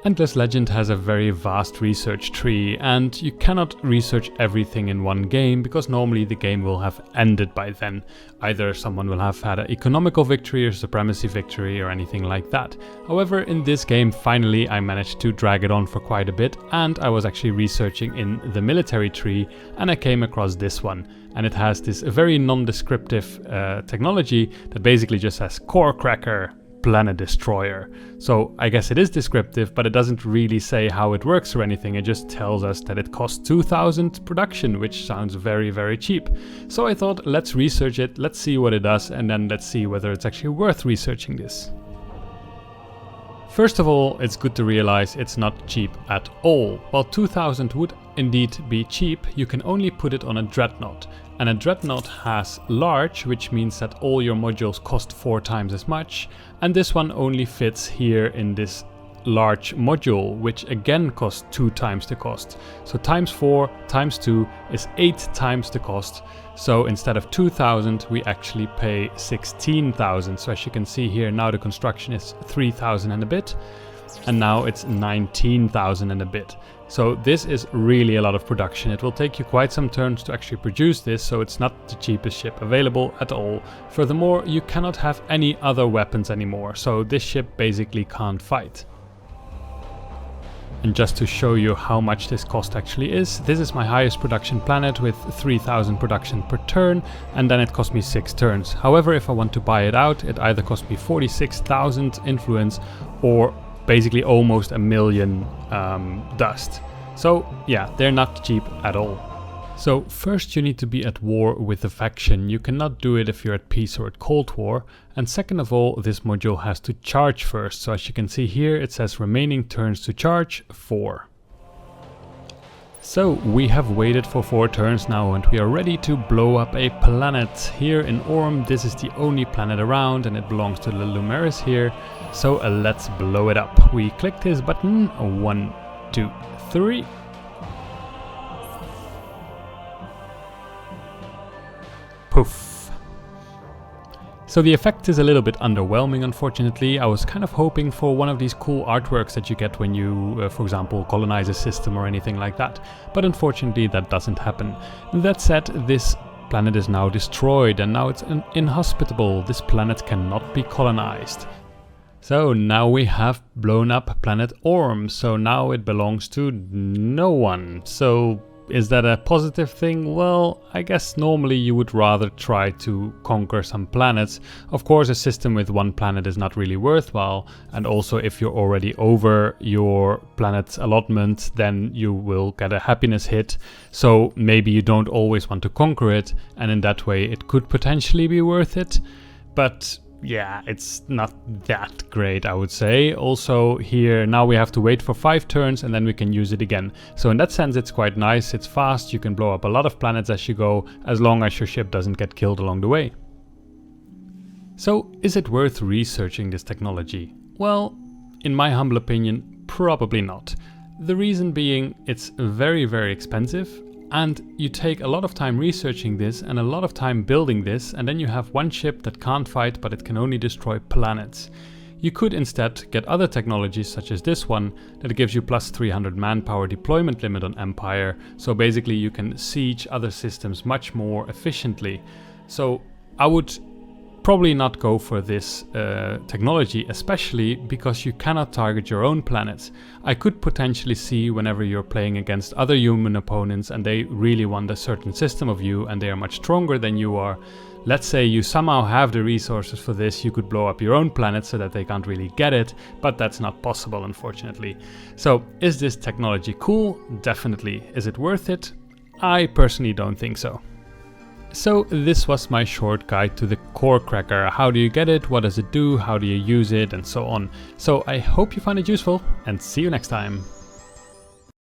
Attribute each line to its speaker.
Speaker 1: Endless Legend has a very vast research tree, and you cannot research everything in one game because normally the game will have ended by then. Either someone will have had an economical victory or supremacy victory or anything like that. However, in this game finally I managed to drag it on for quite a bit, and I was actually researching in the military tree and I came across this one. And it has this very non-descriptive technology that basically just says core cracker, planet destroyer. So I guess it is descriptive, but it doesn't really say how it works or anything. It just tells us that it costs 2,000 production, which sounds very, very cheap. So I thought, let's research it, let's see what it does, and then let's see whether it's actually worth researching this. First of all, it's good to realize it's not cheap at all. While 2,000 would indeed be cheap, you can only put it on a dreadnought. And a dreadnought has large, which means that all your modules cost 4 times as much, and this one only fits here in this large module, which again costs 2 times the cost. So times 4 times 2 is 8 times the cost. So instead of 2,000 we actually pay 16,000. So as you can see here, now the construction is 3,000 and a bit, and now it's 19,000 and a bit. So this is really a lot of production. It will take you quite some turns to actually produce this, so it's not the cheapest ship available at all. Furthermore, you cannot have any other weapons anymore, so this ship basically can't fight. And just to show you how much this cost actually is, this is my highest production planet with 3,000 production per turn, and then it cost me 6 turns. However, if I want to buy it out, it either cost me 46,000 influence or basically almost 1,000,000 dust. So yeah, they're not cheap at all. So first you need to be at war with the faction. You cannot do it if you're at peace or at Cold War. And second of all, this module has to charge first. So as you can see here, it says remaining turns to charge 4. So we have waited for 4 turns now and we are ready to blow up a planet. Here in Orm, this is the only planet around and it belongs to the Lumeris here. So let's blow it up. We click this button, 1, 2, 3. Poof. So the effect is a little bit underwhelming, unfortunately. I was kind of hoping for one of these cool artworks that you get when you, for example, colonize a system or anything like that. But unfortunately that doesn't happen. That said, this planet is now destroyed and now it's inhospitable. This planet cannot be colonized. So now we have blown up planet Orm. So now it belongs to no one. So is that a positive thing? Well, I guess normally you would rather try to conquer some planets. Of course, a system with one planet is not really worthwhile. And also if you're already over your planet's allotment, then you will get a happiness hit. So maybe you don't always want to conquer it. And in that way, it could potentially be worth it. But yeah, it's not that great, I would say. Also here, now we have to wait for 5 turns and then we can use it again. So in that sense, it's quite nice. It's fast. You can blow up a lot of planets as you go, as long as your ship doesn't get killed along the way. So is it worth researching this technology? Well, in my humble opinion, probably not. The reason being, it's very, very expensive. And you take a lot of time researching this and a lot of time building this, and then you have one ship that can't fight but it can only destroy planets. You could instead get other technologies such as this one that gives you plus 300 manpower deployment limit on Empire, so basically you can siege other systems much more efficiently. So I would probably not go for this technology, especially because you cannot target your own planets. I could potentially see whenever you're playing against other human opponents and they really want a certain system of you and they are much stronger than you are. Let's say you somehow have the resources for this, you could blow up your own planet so that they can't really get it, but that's not possible, unfortunately. So is this technology cool? Definitely. Is it worth it? I personally don't think so. So this was my short guide to the core cracker. How do you get it? What does it do? How do you use it? And so on. So I hope you find it useful and see you next time.